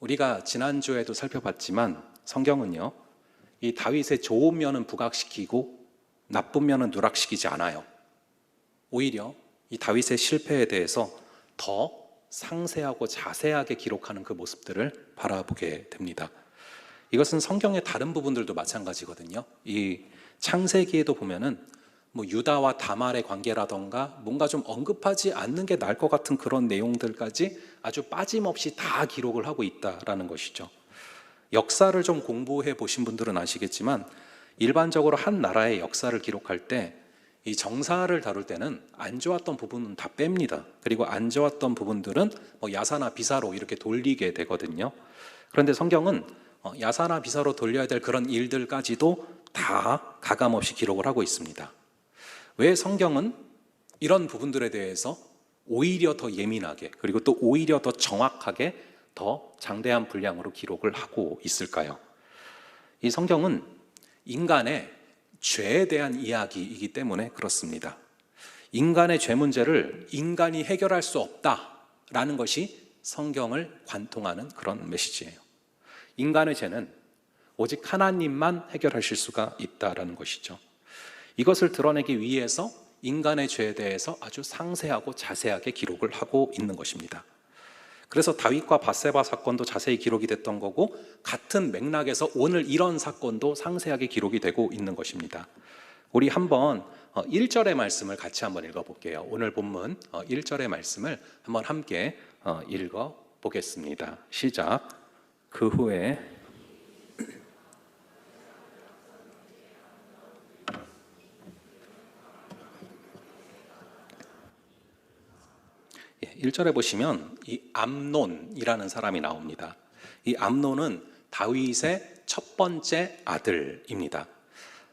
우리가 지난주에도 살펴봤지만 성경은요, 이 다윗의 좋은 면은 부각시키고 나쁜 면은 누락시키지 않아요. 오히려 이 다윗의 실패에 대해서 더 상세하고 자세하게 기록하는 그 모습들을 바라보게 됩니다. 이것은 성경의 다른 부분들도 마찬가지거든요. 이 창세기에도 보면은 유다와 다말의 관계라던가 뭔가 좀 언급하지 않는 게 나을 것 같은 그런 내용들까지 아주 빠짐없이 다 기록을 하고 있다라는 것이죠. 역사를 좀 공부해 보신 분들은 아시겠지만 일반적으로 한 나라의 역사를 기록할 때 이 정사를 다룰 때는 안 좋았던 부분은 다 뺍니다. 그리고 안 좋았던 부분들은 야사나 비사로 이렇게 돌리게 되거든요. 그런데 성경은 야사나 비사로 돌려야 될 그런 일들까지도 다 가감없이 기록을 하고 있습니다. 왜 성경은 이런 부분들에 대해서 오히려 더 예민하게, 그리고 또 오히려 더 정확하게 더 장대한 분량으로 기록을 하고 있을까요? 이 성경은 인간의 죄에 대한 이야기이기 때문에 그렇습니다. 인간의 죄 문제를 인간이 해결할 수 없다라는 것이 성경을 관통하는 그런 메시지예요. 인간의 죄는 오직 하나님만 해결하실 수가 있다라는 것이죠. 이것을 드러내기 위해서 인간의 죄에 대해서 아주 상세하고 자세하게 기록을 하고 있는 것입니다. 그래서 다윗과 밧세바 사건도 자세히 기록이 됐던 거고, 같은 맥락에서 오늘 이런 사건도 상세하게 기록이 되고 있는 것입니다. 우리 한번 1절의 말씀을 같이 한번 읽어볼게요. 오늘 본문 1절의 말씀을 한번 함께 읽어보겠습니다. 시작. 그 후에 1절에 보시면 이 암논이라는 사람이 나옵니다. 이 암논은 다윗의 첫 번째 아들입니다.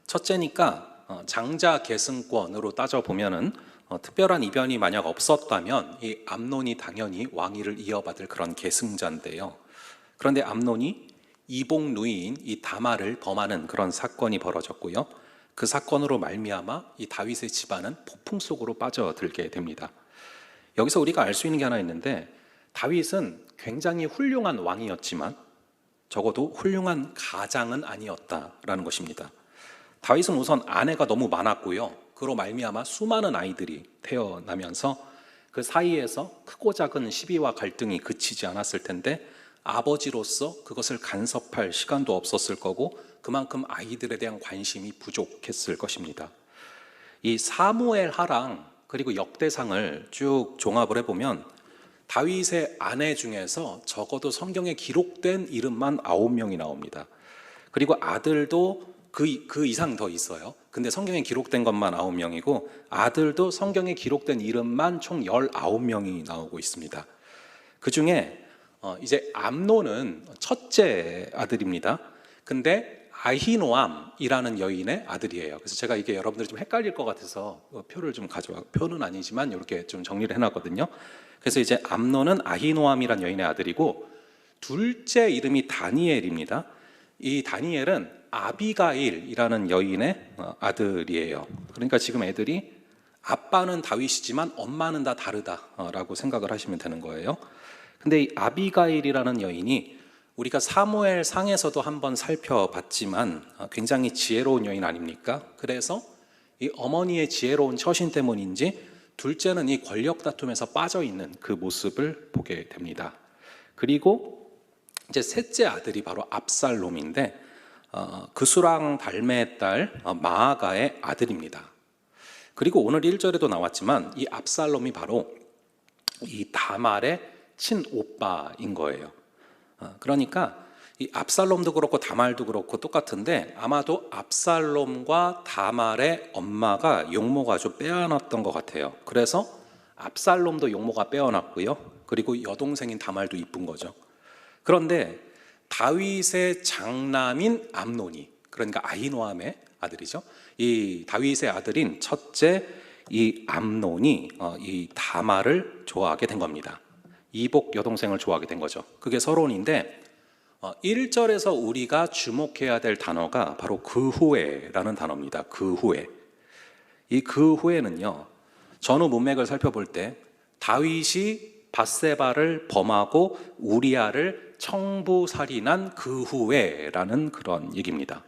첫째니까 장자 계승권으로 따져보면은 특별한 이변이 만약 없었다면 이 암논이 당연히 왕위를 이어받을 그런 계승자인데요. 그런데 암논이 이복 누이인 이 다말을 범하는 그런 사건이 벌어졌고요. 그 사건으로 말미암아 이 다윗의 집안은 폭풍 속으로 빠져들게 됩니다. 여기서 우리가 알 수 있는 게 하나 있는데, 다윗은 굉장히 훌륭한 왕이었지만 적어도 훌륭한 가장은 아니었다라는 것입니다. 다윗은 우선 아내가 너무 많았고요. 그로 말미암아 수많은 아이들이 태어나면서 그 사이에서 크고 작은 시비와 갈등이 그치지 않았을 텐데, 아버지로서 그것을 간섭할 시간도 없었을 거고, 그만큼 아이들에 대한 관심이 부족했을 것입니다. 이 사무엘 하랑 그리고 역대상을 쭉 종합을 해보면 다윗의 아내 중에서 적어도 성경에 기록된 이름만 9명이 나옵니다. 그리고 아들도 그 이상 더 있어요. 근데 성경에 기록된 것만 9명이고 아들도 성경에 기록된 이름만 총 19명이 나오고 있습니다. 그 중에 이제 암논은 첫째 아들입니다. 근데 아히노암이라는 여인의 아들이에요. 그래서 제가 이게 여러분들이 좀 헷갈릴 것 같아서 표를 좀 가져와, 표는 아니지만 이렇게 좀 정리를 해놨거든요. 그래서 이제 암논은 아히노암이라는 여인의 아들이고, 둘째 이름이 다니엘입니다. 이 다니엘은 아비가일이라는 여인의 아들이에요. 그러니까 지금 애들이 아빠는 다윗이지만 엄마는 다 다르다라고 생각을 하시면 되는 거예요. 근데 이 아비가일이라는 여인이 우리가 사무엘 상에서도 한번 살펴봤지만 굉장히 지혜로운 여인 아닙니까? 그래서 이 어머니의 지혜로운 처신 때문인지 둘째는 이 권력 다툼에서 빠져있는 그 모습을 보게 됩니다. 그리고 이제 셋째 아들이 바로 압살롬인데 그수랑 달메의 딸 마아가의 아들입니다. 그리고 오늘 1절에도 나왔지만 이 압살롬이 바로 이 다말의 친오빠인 거예요. 그러니까 이 압살롬도 그렇고 다말도 그렇고 똑같은데, 아마도 압살롬과 다말의 엄마가 용모가 아주 빼어났던 것 같아요. 그래서 압살롬도 용모가 빼어났고요. 그리고 여동생인 다말도 이쁜 거죠. 그런데 다윗의 장남인 암논이, 그러니까 아히노암의 아들이죠. 이 다윗의 아들인 첫째 이 암논이 이 다말을 좋아하게 된 겁니다. 이복 여동생을 좋아하게 된 거죠. 그게 서론인데 1절에서 우리가 주목해야 될 단어가 바로 그 후에라는 단어입니다. 그 후에. 이 그 후에는요, 전후 문맥을 살펴볼 때 다윗이 밧세바를 범하고 우리아를 청부살인한 그 후에라는 그런 얘기입니다.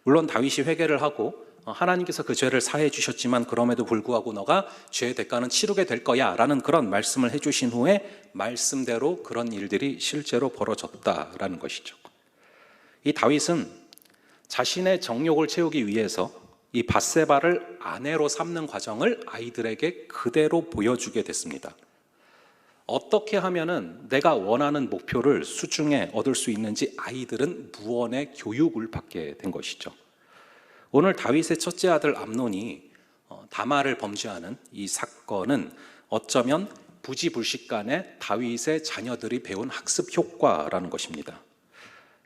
물론 다윗이 회개를 하고 하나님께서 그 죄를 사해 주셨지만 그럼에도 불구하고 너가 죄의 대가는 치르게 될 거야 라는 그런 말씀을 해주신 후에 말씀대로 그런 일들이 실제로 벌어졌다라는 것이죠. 이 다윗은 자신의 정욕을 채우기 위해서 이 밧세바를 아내로 삼는 과정을 아이들에게 그대로 보여주게 됐습니다. 어떻게 하면은 내가 원하는 목표를 수중에 얻을 수 있는지 아이들은 무언의 교육을 받게 된 것이죠. 오늘 다윗의 첫째 아들 암논이 다말을 범죄하는 이 사건은 어쩌면 부지불식간에 다윗의 자녀들이 배운 학습 효과라는 것입니다.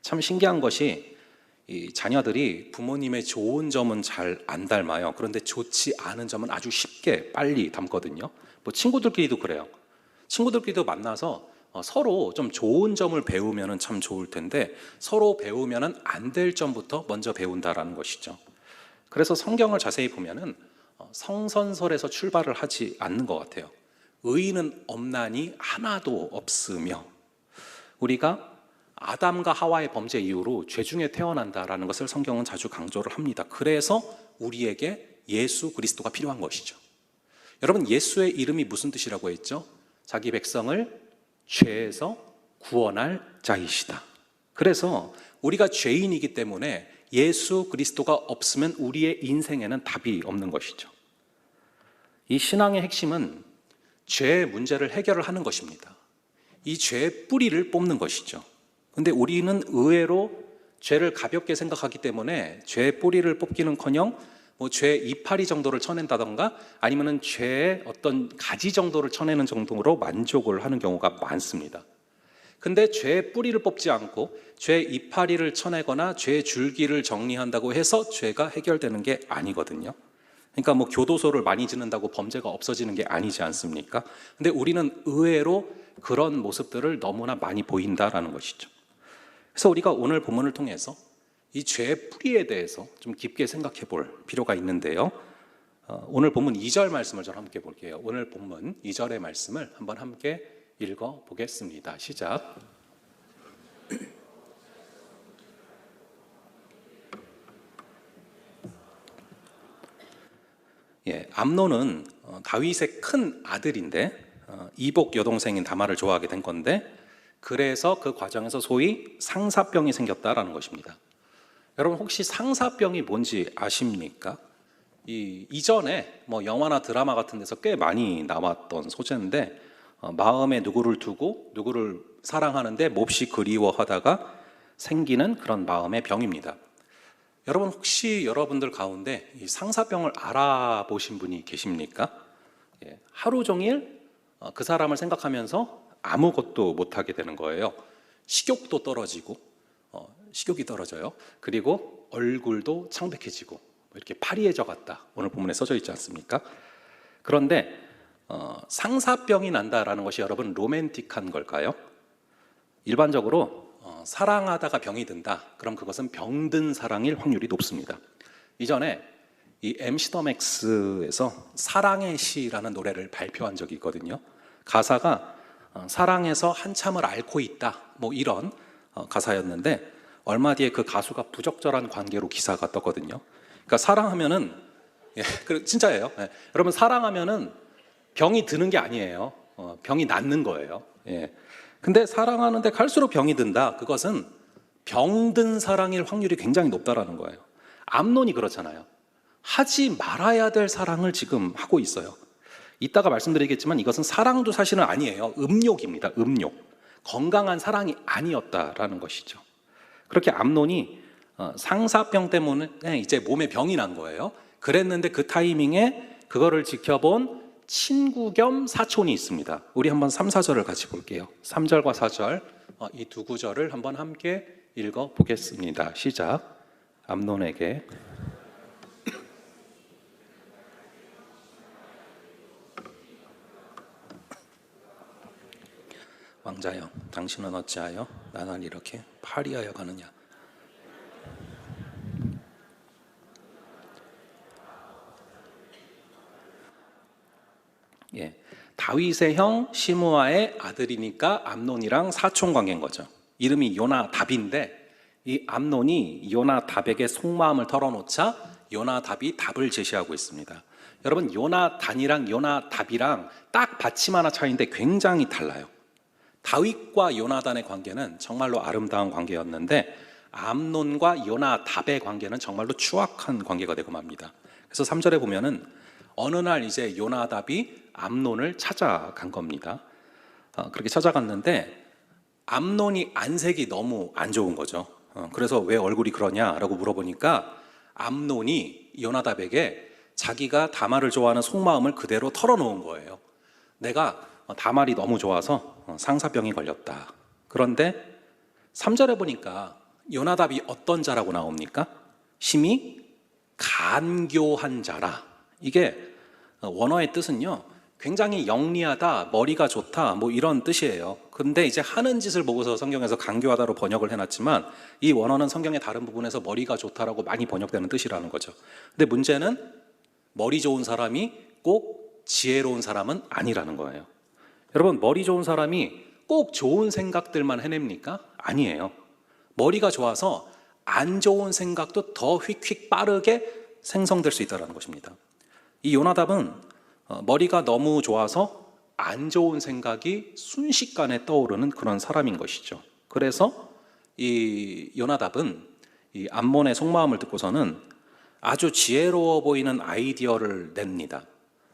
참 신기한 것이 이 자녀들이 부모님의 좋은 점은 잘 안 닮아요. 그런데 좋지 않은 점은 아주 쉽게 빨리 닮거든요. 뭐 친구들끼리도 그래요. 친구들끼리도 만나서 서로 좀 좋은 점을 배우면 참 좋을 텐데 서로 배우면 안 될 점부터 먼저 배운다라는 것이죠. 그래서 성경을 자세히 보면은 성선설에서 출발을 하지 않는 것 같아요. 의인은 없나니 하나도 없으며, 우리가 아담과 하와의 범죄 이후로 죄 중에 태어난다라는 것을 성경은 자주 강조를 합니다. 그래서 우리에게 예수 그리스도가 필요한 것이죠. 여러분, 예수의 이름이 무슨 뜻이라고 했죠? 자기 백성을 죄에서 구원할 자이시다. 그래서 우리가 죄인이기 때문에 예수 그리스도가 없으면 우리의 인생에는 답이 없는 것이죠. 이 신앙의 핵심은 죄의 문제를 해결을 하는 것입니다. 이 죄의 뿌리를 뽑는 것이죠. 근데 우리는 의외로 죄를 가볍게 생각하기 때문에 죄의 뿌리를 뽑기는커녕 죄의 이파리 정도를 쳐낸다던가 아니면은 죄의 어떤 가지 정도를 쳐내는 정도로 만족을 하는 경우가 많습니다. 근데 죄의 뿌리를 뽑지 않고 죄의 이파리를 쳐내거나 죄의 줄기를 정리한다고 해서 죄가 해결되는 게 아니거든요. 그러니까 교도소를 많이 짓는다고 범죄가 없어지는 게 아니지 않습니까? 근데 우리는 의외로 그런 모습들을 너무나 많이 보인다라는 것이죠. 그래서 우리가 오늘 본문을 통해서 이 죄의 뿌리에 대해서 좀 깊게 생각해 볼 필요가 있는데요. 오늘 본문 2절 말씀을 좀 함께 볼게요. 오늘 본문 2절의 말씀을 한번 함께 읽어 보겠습니다. 시작. 암논은 다윗의 큰 아들인데 이복 여동생인 다말을 좋아하게 된 건데, 그래서 그 과정에서 소위 상사병이 생겼다라는 것입니다. 여러분, 혹시 상사병이 뭔지 아십니까? 이전에 영화나 드라마 같은 데서 꽤 많이 나왔던 소재인데, 마음에 누구를 두고 누구를 사랑하는데 몹시 그리워하다가 생기는 그런 마음의 병입니다. 여러분, 혹시 여러분들 가운데 이 상사병을 알아보신 분이 계십니까? 하루 종일 그 사람을 생각하면서 아무것도 못하게 되는 거예요. 식욕도 떨어지고, 식욕이 떨어져요. 그리고 얼굴도 창백해지고 이렇게 파리해져 갔다. 오늘 본문에 써져 있지 않습니까? 그런데 상사병이 난다라는 것이 여러분 로맨틱한 걸까요? 일반적으로 사랑하다가 병이 든다. 그럼 그것은 병든 사랑일 확률이 높습니다. 이전에 이 MC 더 맥스에서 사랑의 시라는 노래를 발표한 적이 있거든요. 가사가 사랑해서 한참을 앓고 있다, 이런 가사였는데, 얼마 뒤에 그 가수가 부적절한 관계로 기사가 떴거든요. 그러니까 사랑하면은 진짜예요. 여러분, 사랑하면은 병이 드는 게 아니에요. 병이 낫는 거예요. 근데 사랑하는데 갈수록 병이 든다. 그것은 병든 사랑일 확률이 굉장히 높다라는 거예요. 암논이 그렇잖아요. 하지 말아야 될 사랑을 지금 하고 있어요. 이따가 말씀드리겠지만 이것은 사랑도 사실은 아니에요. 음욕입니다. 음욕. 건강한 사랑이 아니었다라는 것이죠. 그렇게 암논이 상사병 때문에 이제 몸에 병이 난 거예요. 그랬는데 그 타이밍에 그거를 지켜본 친구 겸 사촌이 있습니다. 우리 한번 3, 4절을 같이 볼게요. 3절과 4절 이 두 구절을 한번 함께 읽어 보겠습니다. 시작. 암논에게 왕자여, 당신은 어찌하여 나날 이렇게 파리하여 가느냐? 다윗의 형 시므아의 아들이니까 암논이랑 사촌 관계인 거죠. 이름이 요나답인데 이 암논이 요나답에게 속마음을 털어놓자 요나답이 답을 제시하고 있습니다. 여러분, 요나단이랑 요나답이랑 딱 받침 하나 차이인데 굉장히 달라요. 다윗과 요나단의 관계는 정말로 아름다운 관계였는데 암논과 요나답의 관계는 정말로 추악한 관계가 되고 맙니다. 그래서 3절에 보면은 어느 날 이제 요나답이 암논을 찾아간 겁니다. 그렇게 찾아갔는데 암논이 안색이 너무 안 좋은 거죠. 그래서 왜 얼굴이 그러냐라고 물어보니까 암논이 요나답에게 자기가 다말을 좋아하는 속마음을 그대로 털어놓은 거예요. 내가 다말이 너무 좋아서 상사병이 걸렸다. 그런데 3절에 보니까 요나답이 어떤 자라고 나옵니까? 심히 간교한 자라. 이게 원어의 뜻은요, 굉장히 영리하다, 머리가 좋다, 뭐 이런 뜻이에요. 근데 이제 하는 짓을 보고서 성경에서 간교하다로 번역을 해놨지만 이 원어는 성경의 다른 부분에서 머리가 좋다라고 많이 번역되는 뜻이라는 거죠. 근데 문제는 머리 좋은 사람이 꼭 지혜로운 사람은 아니라는 거예요. 여러분, 머리 좋은 사람이 꼭 좋은 생각들만 해냅니까? 아니에요. 머리가 좋아서 안 좋은 생각도 더 휙휙 빠르게 생성될 수 있다는 것입니다. 이 요나답은 머리가 너무 좋아서 안 좋은 생각이 순식간에 떠오르는 그런 사람인 것이죠. 그래서 이 요나답은 이 암몬의 속마음을 듣고서는 아주 지혜로워 보이는 아이디어를 냅니다.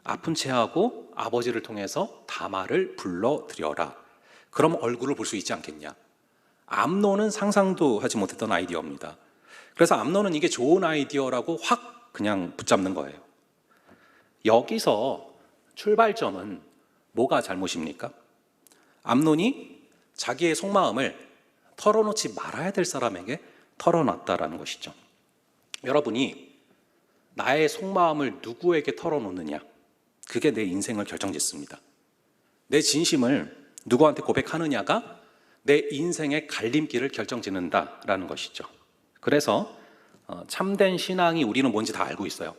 아픈 체하고 아버지를 통해서 다말을 불러들여라. 그럼 얼굴을 볼 수 있지 않겠냐. 암논은 상상도 하지 못했던 아이디어입니다. 그래서 암논은 이게 좋은 아이디어라고 확 그냥 붙잡는 거예요. 여기서 출발점은 뭐가 잘못입니까? 암논이 자기의 속마음을 털어놓지 말아야 될 사람에게 털어놨다라는 것이죠. 여러분이 나의 속마음을 누구에게 털어놓느냐, 그게 내 인생을 결정짓습니다. 내 진심을 누구한테 고백하느냐가 내 인생의 갈림길을 결정짓는다라는 것이죠. 그래서 참된 신앙이 우리는 뭔지 다 알고 있어요.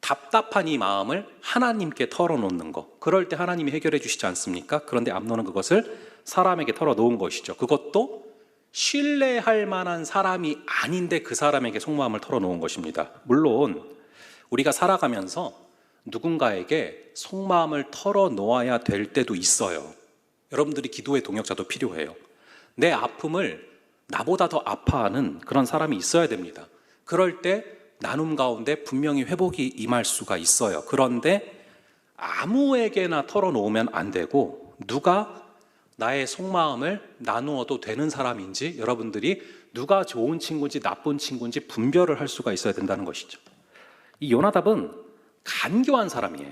답답한 이 마음을 하나님께 털어놓는 거, 그럴 때 하나님이 해결해 주시지 않습니까? 그런데 암논은 그것을 사람에게 털어놓은 것이죠. 그것도 신뢰할 만한 사람이 아닌데 그 사람에게 속마음을 털어놓은 것입니다. 물론 우리가 살아가면서 누군가에게 속마음을 털어놓아야 될 때도 있어요. 여러분들이 기도의 동역자도 필요해요. 내 아픔을 나보다 더 아파하는 그런 사람이 있어야 됩니다. 그럴 때 나눔 가운데 분명히 회복이 임할 수가 있어요. 그런데 아무에게나 털어놓으면 안 되고, 누가 나의 속마음을 나누어도 되는 사람인지, 여러분들이 누가 좋은 친구인지 나쁜 친구인지 분별을 할 수가 있어야 된다는 것이죠. 이 요나답은 간교한 사람이에요.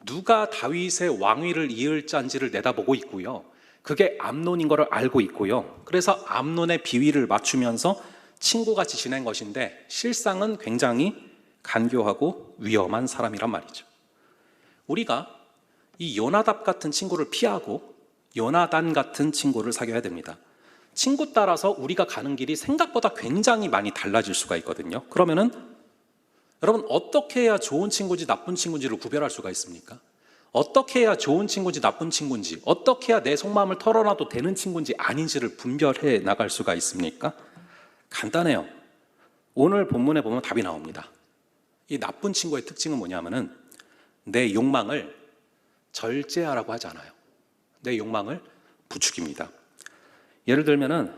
누가 다윗의 왕위를 이을 잔지를 내다보고 있고요, 그게 암논인 것을 알고 있고요. 그래서 암논의 비위를 맞추면서 친구같이 지낸 것인데 실상은 굉장히 간교하고 위험한 사람이란 말이죠. 우리가 이 요나답 같은 친구를 피하고 요나단 같은 친구를 사귀어야 됩니다. 친구 따라서 우리가 가는 길이 생각보다 굉장히 많이 달라질 수가 있거든요. 그러면은 여러분, 어떻게 해야 좋은 친구인지 나쁜 친구인지를 구별할 수가 있습니까? 어떻게 해야 좋은 친구인지 나쁜 친구인지, 어떻게 해야 내 속마음을 털어놔도 되는 친구인지 아닌지를 분별해 나갈 수가 있습니까? 간단해요. 오늘 본문에 보면 답이 나옵니다. 이 나쁜 친구의 특징은 뭐냐면은 내 욕망을 절제하라고 하지 않아요. 내 욕망을 부추깁니다. 예를 들면은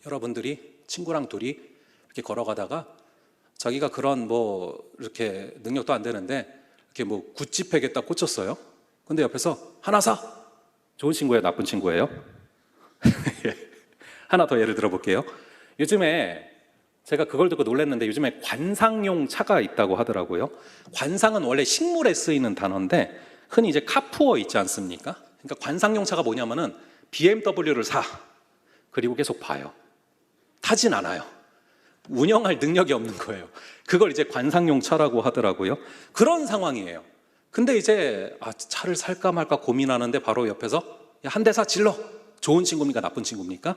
여러분들이 친구랑 둘이 이렇게 걸어가다가 자기가 그런 뭐 이렇게 능력도 안 되는데 이렇게 뭐 굿즈팩에 딱 꽂혔어요. 근데 옆에서 하나 사. 좋은 친구예요, 나쁜 친구예요? 하나 더 예를 들어볼게요. 요즘에 제가 그걸 듣고 놀랐는데 요즘에 관상용 차가 있다고 하더라고요. 관상은 원래 식물에 쓰이는 단어인데 흔히 이제 카푸어 있지 않습니까? 그러니까 관상용 차가 뭐냐면은 BMW를 사. 그리고 계속 봐요. 타진 않아요. 운영할 능력이 없는 거예요. 그걸 이제 관상용 차라고 하더라고요. 그런 상황이에요. 근데 이제 차를 살까 말까 고민하는데 바로 옆에서 한 대 사, 질러. 좋은 친구입니까? 나쁜 친구입니까?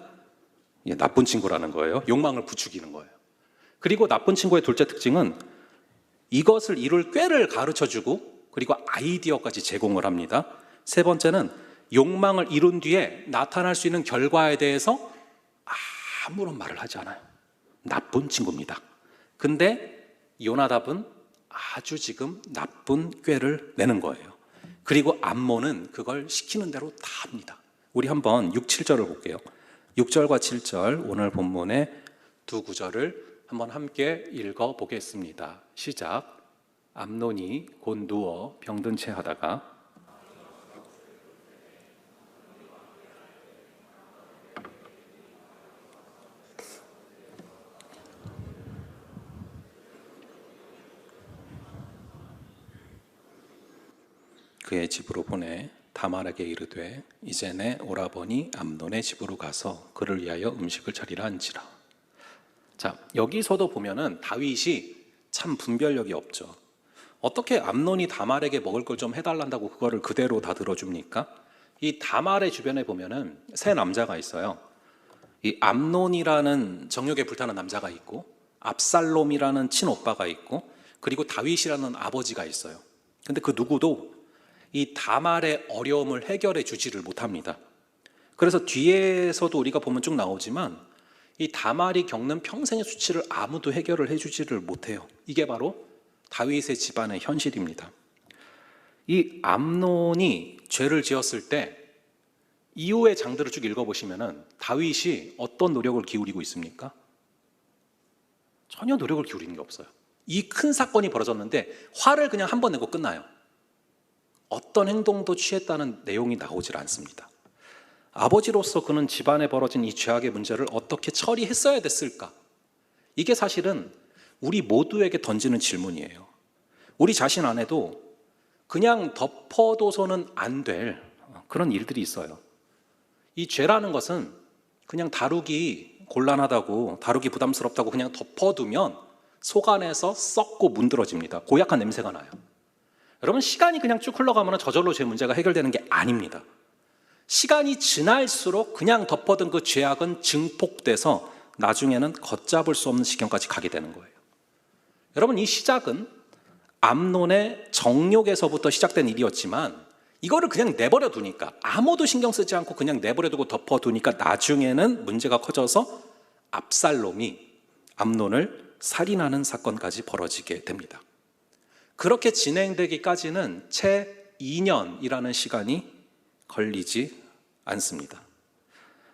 예, 나쁜 친구라는 거예요. 욕망을 부추기는 거예요. 그리고 나쁜 친구의 둘째 특징은 이것을 이룰 꾀를 가르쳐주고 그리고 아이디어까지 제공을 합니다. 세 번째는 욕망을 이룬 뒤에 나타날 수 있는 결과에 대해서 아무런 말을 하지 않아요. 나쁜 친구입니다. 근데 요나답은 아주 지금 나쁜 꾀를 내는 거예요. 그리고 암몬은 그걸 시키는 대로 다 합니다. 우리 한번 6, 7절을 볼게요. 6절과 7절 오늘 본문의 두 구절을 한번 함께 읽어보겠습니다. 시작. 암논이 곧 누워 병든 채 하다가 그의 집으로 보내 다말에게 이르되 이제 내 오라버니 암논의 집으로 가서 그를 위하여 음식을 차리라 한지라. 자, 여기서도 보면은 다윗이 참 분별력이 없죠. 어떻게 암논이 다말에게 먹을 걸 좀 해달란다고 그거를 그대로 다 들어줍니까? 이 다말의 주변에 보면은 세 남자가 있어요. 이 암논이라는 정욕에 불타는 남자가 있고, 압살롬이라는 친오빠가 있고, 그리고 다윗이라는 아버지가 있어요. 근데 그 누구도 이 다말의 어려움을 해결해 주지를 못합니다. 그래서 뒤에서도 우리가 보면 쭉 나오지만 이 다말이 겪는 평생의 수치를 아무도 해결을 해주지를 못해요. 이게 바로 다윗의 집안의 현실입니다. 이 암논이 죄를 지었을 때 이후의 장들을 쭉 읽어보시면 다윗이 어떤 노력을 기울이고 있습니까? 전혀 노력을 기울이는 게 없어요. 이 큰 사건이 벌어졌는데 화를 그냥 한 번 내고 끝나요. 어떤 행동도 취했다는 내용이 나오질 않습니다. 아버지로서 그는 집안에 벌어진 이 죄악의 문제를 어떻게 처리했어야 됐을까? 이게 사실은 우리 모두에게 던지는 질문이에요. 우리 자신 안에도 그냥 덮어둬서는 안 될 그런 일들이 있어요. 이 죄라는 것은 그냥 다루기 곤란하다고, 다루기 부담스럽다고 그냥 덮어두면 속 안에서 썩고 문드러집니다. 고약한 냄새가 나요. 여러분, 시간이 그냥 쭉 흘러가면 저절로 죄 문제가 해결되는 게 아닙니다. 시간이 지날수록 그냥 덮어둔 그 죄악은 증폭돼서 나중에는 걷잡을 수 없는 지경까지 가게 되는 거예요. 여러분, 이 시작은 암논의 정욕에서부터 시작된 일이었지만 이거를 그냥 내버려 두니까, 아무도 신경 쓰지 않고 그냥 내버려 두고 덮어두니까 나중에는 문제가 커져서 압살롬이 암논을 살인하는 사건까지 벌어지게 됩니다. 그렇게 진행되기까지는 채 2년이라는 시간이 걸리지 않습니다.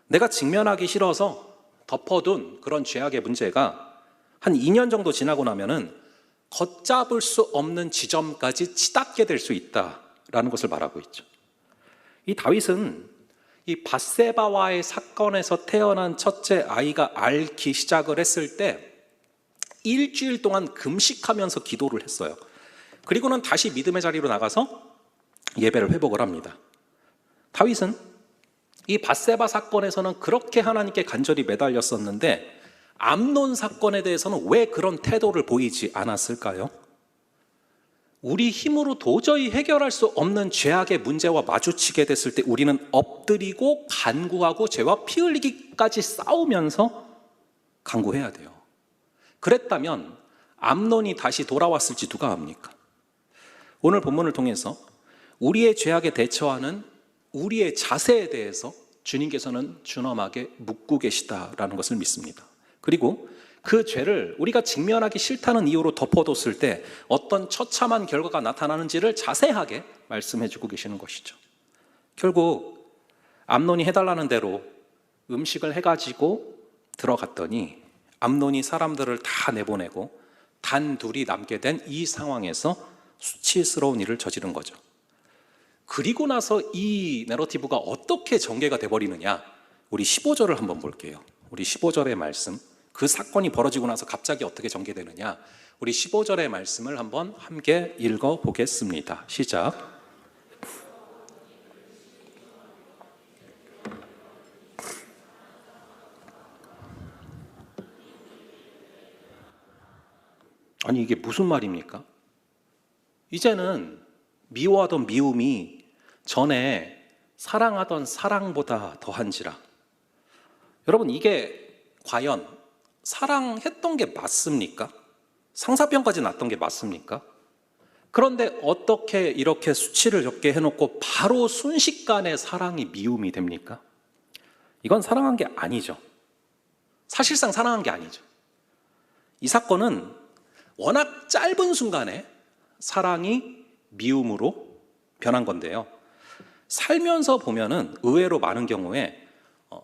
내가 직면하기 싫어서 덮어둔 그런 죄악의 문제가 한 2년 정도 지나고 나면은 걷잡을 수 없는 지점까지 치닫게 될 수 있다라는 것을 말하고 있죠. 이 다윗은 이 밧세바와의 사건에서 태어난 첫째 아이가 앓기 시작을 했을 때 일주일 동안 금식하면서 기도를 했어요. 그리고는 다시 믿음의 자리로 나가서 예배를 회복을 합니다. 다윗은 이 밧세바 사건에서는 그렇게 하나님께 간절히 매달렸었는데 암논 사건에 대해서는 왜 그런 태도를 보이지 않았을까요? 우리 힘으로 도저히 해결할 수 없는 죄악의 문제와 마주치게 됐을 때 우리는 엎드리고 간구하고 죄와 피 흘리기까지 싸우면서 간구해야 돼요. 그랬다면 암논이 다시 돌아왔을지 누가 압니까? 오늘 본문을 통해서 우리의 죄악에 대처하는 우리의 자세에 대해서 주님께서는 준엄하게 묻고 계시다라는 것을 믿습니다. 그리고 그 죄를 우리가 직면하기 싫다는 이유로 덮어뒀을 때 어떤 처참한 결과가 나타나는지를 자세하게 말씀해주고 계시는 것이죠. 결국 암논이 해달라는 대로 음식을 해가지고 들어갔더니 암논이 사람들을 다 내보내고 단둘이 남게 된 이 상황에서 수치스러운 일을 저지른 거죠. 그리고 나서 이 내러티브가 어떻게 전개가 돼버리느냐, 우리 15절을 한번 볼게요. 우리 15절의 말씀, 그 사건이 벌어지고 나서 갑자기 어떻게 전개되느냐, 우리 15절의 말씀을 한번 함께 읽어보겠습니다. 시작. 아니, 이게 무슨 말입니까? 이제는 미워하던 미움이 전에 사랑하던 사랑보다 더한지라. 여러분, 이게 과연 사랑했던 게 맞습니까? 상사병까지 났던 게 맞습니까? 그런데 어떻게 이렇게 수치를 적게 해놓고 바로 순식간에 사랑이 미움이 됩니까? 이건 사랑한 게 아니죠. 사실상 사랑한 게 아니죠. 이 사건은 워낙 짧은 순간에 사랑이 미움으로 변한 건데요. 살면서 보면은 의외로 많은 경우에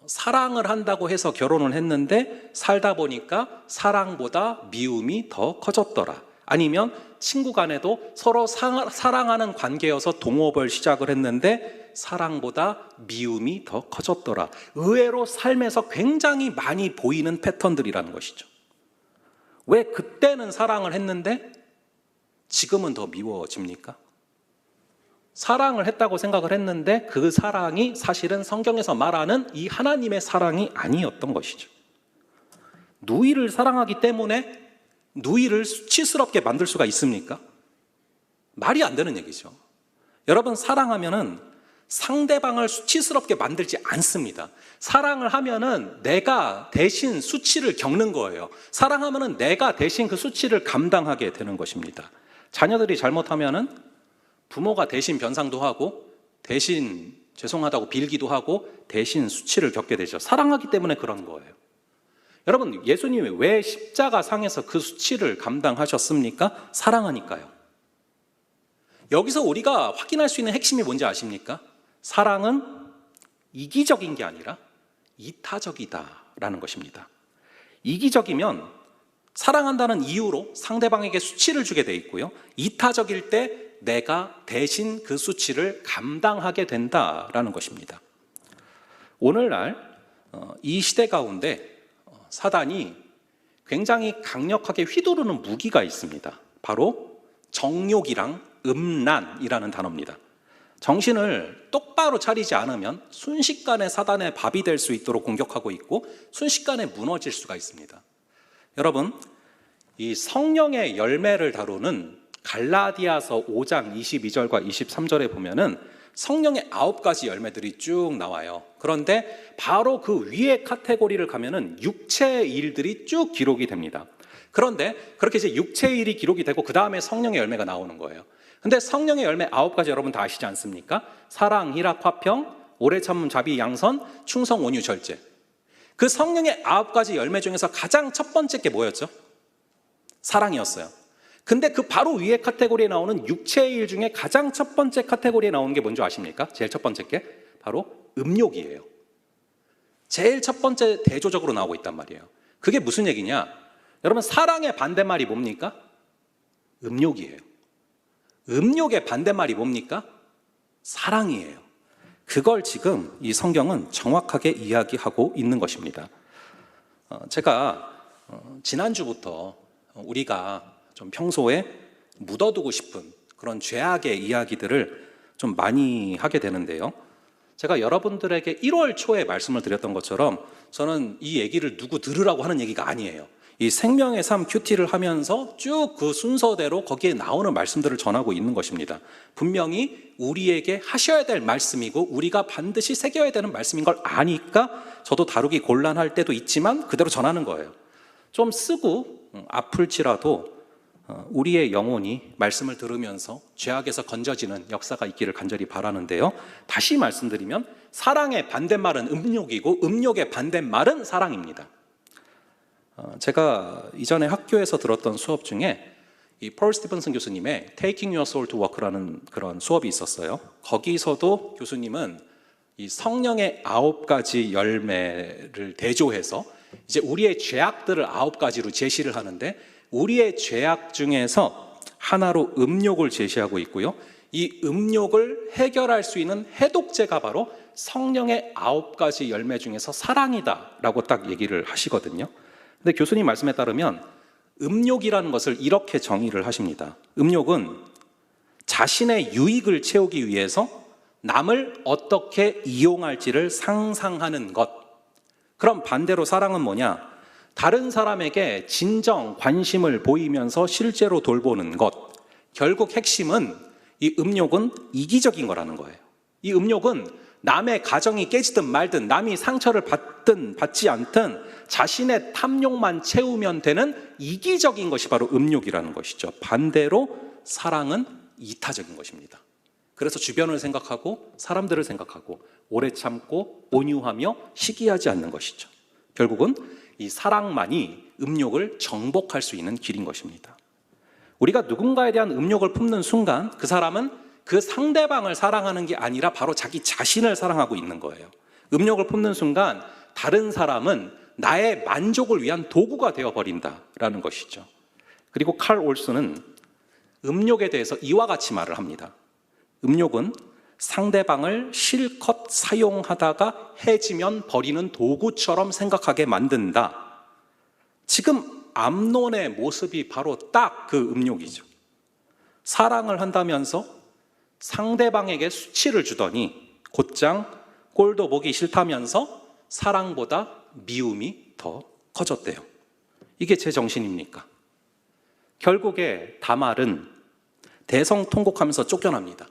사랑을 한다고 해서 결혼을 했는데 살다 보니까 사랑보다 미움이 더 커졌더라. 아니면 친구 간에도 서로 사랑하는 관계여서 동업을 시작을 했는데 사랑보다 미움이 더 커졌더라. 의외로 삶에서 굉장히 많이 보이는 패턴들이라는 것이죠. 왜 그때는 사랑을 했는데 지금은 더 미워집니까? 사랑을 했다고 생각을 했는데 그 사랑이 사실은 성경에서 말하는 이 하나님의 사랑이 아니었던 것이죠. 누이를 사랑하기 때문에 누이를 수치스럽게 만들 수가 있습니까? 말이 안 되는 얘기죠. 여러분, 사랑하면은 상대방을 수치스럽게 만들지 않습니다. 사랑을 하면은 내가 대신 수치를 겪는 거예요. 사랑하면은 내가 대신 그 수치를 감당하게 되는 것입니다. 자녀들이 잘못하면은 부모가 대신 변상도 하고 대신 죄송하다고 빌기도 하고 대신 수치를 겪게 되죠. 사랑하기 때문에 그런 거예요. 여러분, 예수님이 왜 십자가 상에서 그 수치를 감당하셨습니까? 사랑하니까요. 여기서 우리가 확인할 수 있는 핵심이 뭔지 아십니까? 사랑은 이기적인 게 아니라 이타적이다라는 것입니다. 이기적이면 사랑한다는 이유로 상대방에게 수치를 주게 돼 있고요. 이타적일 때 내가 대신 그 수치를 감당하게 된다라는 것입니다. 오늘날 이 시대 가운데 사단이 굉장히 강력하게 휘두르는 무기가 있습니다. 바로 정욕이랑 음란이라는 단어입니다. 정신을 똑바로 차리지 않으면 순식간에 사단의 밥이 될 수 있도록 공격하고 있고 순식간에 무너질 수가 있습니다. 여러분, 이 성령의 열매를 다루는 갈라디아서 5장 22절과 23절에 보면은 성령의 9가지 열매들이 쭉 나와요. 그런데 바로 그 위에 카테고리를 가면은 육체의 일들이 쭉 기록이 됩니다. 그런데 그렇게 이제 육체의 일이 기록이 되고 그 다음에 성령의 열매가 나오는 거예요. 근데 성령의 열매 9가지 여러분 다 아시지 않습니까? 사랑, 희락, 화평, 오래 참음, 자비, 양선, 충성, 온유, 절제. 그 성령의 9가지 열매 중에서 가장 첫 번째 게 뭐였죠? 사랑이었어요. 근데 그 바로 위에 카테고리에 나오는 육체의 일 중에 가장 첫 번째 카테고리에 나오는 게 뭔지 아십니까? 제일 첫 번째 게 바로 음욕이에요. 제일 첫 번째 대조적으로 나오고 있단 말이에요. 그게 무슨 얘기냐? 여러분, 사랑의 반대말이 뭡니까? 음욕이에요. 음욕의 반대말이 뭡니까? 사랑이에요. 그걸 지금 이 성경은 정확하게 이야기하고 있는 것입니다. 제가 지난주부터 우리가 좀 평소에 묻어두고 싶은 그런 죄악의 이야기들을 좀 많이 하게 되는데요. 제가 여러분들에게 1월 초에 말씀을 드렸던 것처럼 저는 이 얘기를 누구 들으라고 하는 얘기가 아니에요. 이 생명의 삶 큐티를 하면서 쭉 그 순서대로 거기에 나오는 말씀들을 전하고 있는 것입니다. 분명히 우리에게 하셔야 될 말씀이고 우리가 반드시 새겨야 되는 말씀인 걸 아니까 저도 다루기 곤란할 때도 있지만 그대로 전하는 거예요. 좀 쓰고 아플지라도 우리의 영혼이 말씀을 들으면서 죄악에서 건져지는 역사가 있기를 간절히 바라는데요. 다시 말씀드리면 사랑의 반대말은 음욕이고 음욕의 반대말은 사랑입니다. 제가 이전에 학교에서 들었던 수업 중에 이 폴 스티븐슨 교수님의 Taking Your Soul to Work라는 그런 수업이 있었어요. 거기서도 교수님은 이 성령의 9가지 열매를 대조해서 이제 우리의 죄악들을 9가지로 제시를 하는데 우리의 죄악 중에서 하나로 음욕을 제시하고 있고요. 이 음욕을 해결할 수 있는 해독제가 바로 성령의 9가지 열매 중에서 사랑이다라고 딱 얘기를 하시거든요. 근데 교수님 말씀에 따르면 음욕이라는 것을 이렇게 정의를 하십니다. 음욕은 자신의 유익을 채우기 위해서 남을 어떻게 이용할지를 상상하는 것. 그럼 반대로 사랑은 뭐냐? 다른 사람에게 진정 관심을 보이면서 실제로 돌보는 것. 결국 핵심은 이 음욕은 이기적인 거라는 거예요. 이 음욕은 남의 가정이 깨지든 말든 남이 상처를 받든 받지 않든 자신의 탐욕만 채우면 되는 이기적인 것이 바로 음욕이라는 것이죠. 반대로 사랑은 이타적인 것입니다. 그래서 주변을 생각하고 사람들을 생각하고 오래 참고 온유하며 시기하지 않는 것이죠. 결국은 이 사랑만이 음욕을 정복할 수 있는 길인 것입니다. 우리가 누군가에 대한 음욕을 품는 순간 그 사람은 그 상대방을 사랑하는 게 아니라 바로 자기 자신을 사랑하고 있는 거예요. 음욕을 품는 순간 다른 사람은 나의 만족을 위한 도구가 되어버린다라는 것이죠. 그리고 칼 올슨은 음욕에 대해서 이와 같이 말을 합니다. 음욕은 상대방을 실컷 사용하다가 해지면 버리는 도구처럼 생각하게 만든다. 지금 암논의 모습이 바로 딱 그 음욕이죠. 사랑을 한다면서 상대방에게 수치를 주더니 곧장 꼴도 보기 싫다면서 사랑보다 미움이 더 커졌대요. 이게 제 정신입니까? 결국에 다말은 대성통곡하면서 쫓겨납니다.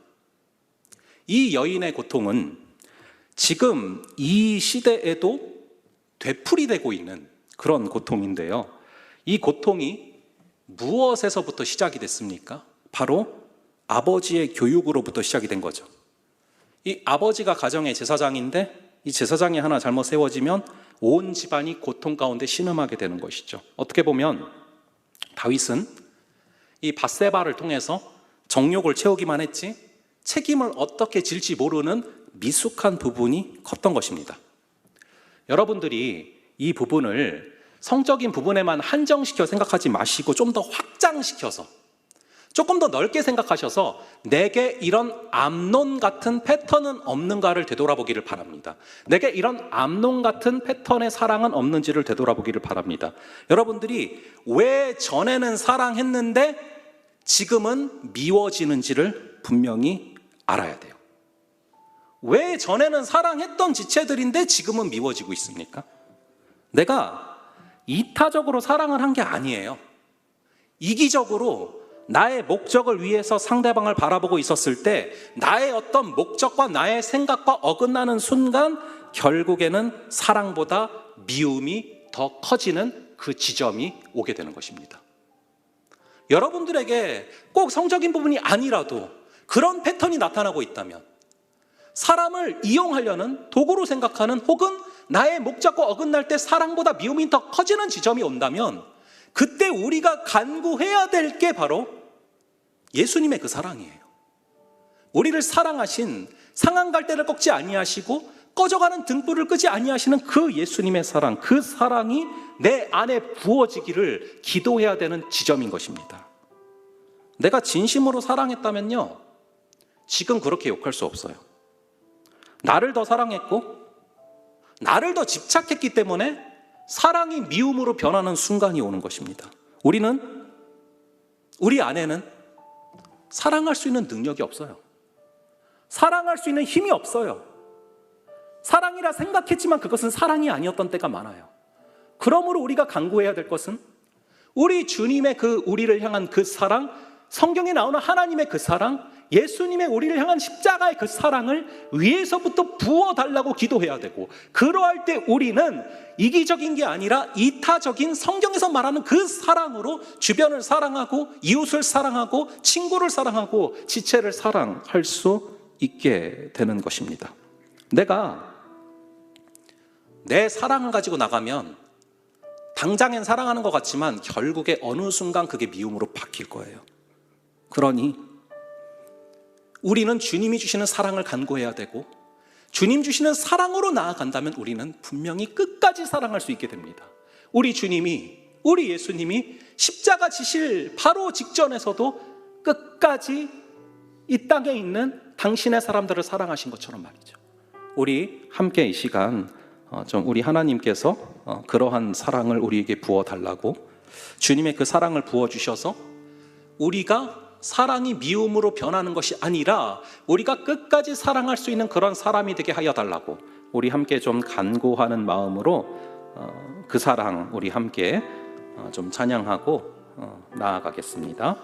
이 여인의 고통은 지금 이 시대에도 되풀이되고 있는 그런 고통인데요. 이 고통이 무엇에서부터 시작이 됐습니까? 바로 아버지의 교육으로부터 시작이 된 거죠. 이 아버지가 가정의 제사장인데 이 제사장이 하나 잘못 세워지면 온 집안이 고통 가운데 신음하게 되는 것이죠. 어떻게 보면 다윗은 이 밧세바를 통해서 정욕을 채우기만 했지 책임을 어떻게 질지 모르는 미숙한 부분이 컸던 것입니다. 여러분들이 이 부분을 성적인 부분에만 한정시켜 생각하지 마시고 좀 더 확장시켜서 조금 더 넓게 생각하셔서 내게 이런 암논 같은 패턴은 없는가를 되돌아보기를 바랍니다. 내게 이런 암논 같은 패턴의 사랑은 없는지를 되돌아보기를 바랍니다. 여러분들이 왜 전에는 사랑했는데 지금은 미워지는지를 분명히 알아야 돼요. 왜 전에는 사랑했던 지체들인데 지금은 미워지고 있습니까? 내가 이타적으로 사랑을 한 게 아니에요. 이기적으로 나의 목적을 위해서 상대방을 바라보고 있었을 때 나의 어떤 목적과 나의 생각과 어긋나는 순간 결국에는 사랑보다 미움이 더 커지는 그 지점이 오게 되는 것입니다. 여러분들에게 꼭 성적인 부분이 아니라도 그런 패턴이 나타나고 있다면 사람을 이용하려는 도구로 생각하는 혹은 나의 목적과 어긋날 때 사랑보다 미움이 더 커지는 지점이 온다면 그때 우리가 간구해야 될 게 바로 예수님의 그 사랑이에요. 우리를 사랑하신 상한 갈대를 꺾지 아니하시고 꺼져가는 등불을 끄지 아니하시는 그 예수님의 사랑, 그 사랑이 내 안에 부어지기를 기도해야 되는 지점인 것입니다. 내가 진심으로 사랑했다면요, 지금 그렇게 욕할 수 없어요. 나를 더 사랑했고 나를 더 집착했기 때문에 사랑이 미움으로 변하는 순간이 오는 것입니다. 우리 안에는 사랑할 수 있는 능력이 없어요. 사랑할 수 있는 힘이 없어요. 사랑이라 생각했지만 그것은 사랑이 아니었던 때가 많아요. 그러므로 우리가 간구해야 될 것은 우리 주님의 그 우리를 향한 그 사랑, 성경에 나오는 하나님의 그 사랑, 예수님의 우리를 향한 십자가의 그 사랑을 위에서부터 부어달라고 기도해야 되고, 그러할 때 우리는 이기적인 게 아니라 이타적인 성경에서 말하는 그 사랑으로 주변을 사랑하고 이웃을 사랑하고 친구를 사랑하고 지체를 사랑할 수 있게 되는 것입니다. 내가 내 사랑을 가지고 나가면 당장엔 사랑하는 것 같지만 결국에 어느 순간 그게 미움으로 바뀔 거예요. 그러니 우리는 주님이 주시는 사랑을 간구해야 되고 주님 주시는 사랑으로 나아간다면 우리는 분명히 끝까지 사랑할 수 있게 됩니다. 우리 주님이, 우리 예수님이 십자가 지실 바로 직전에서도 끝까지 이 땅에 있는 당신의 사람들을 사랑하신 것처럼 말이죠. 우리 함께 이 시간 좀 우리 하나님께서 그러한 사랑을 우리에게 부어달라고, 주님의 그 사랑을 부어주셔서 우리가 사랑이 미움으로 변하는 것이 아니라 우리가 끝까지 사랑할 수 있는 그런 사람이 되게 하여 달라고 우리 함께 좀 간구하는 마음으로 그 사랑 우리 함께 좀 찬양하고 나아가겠습니다.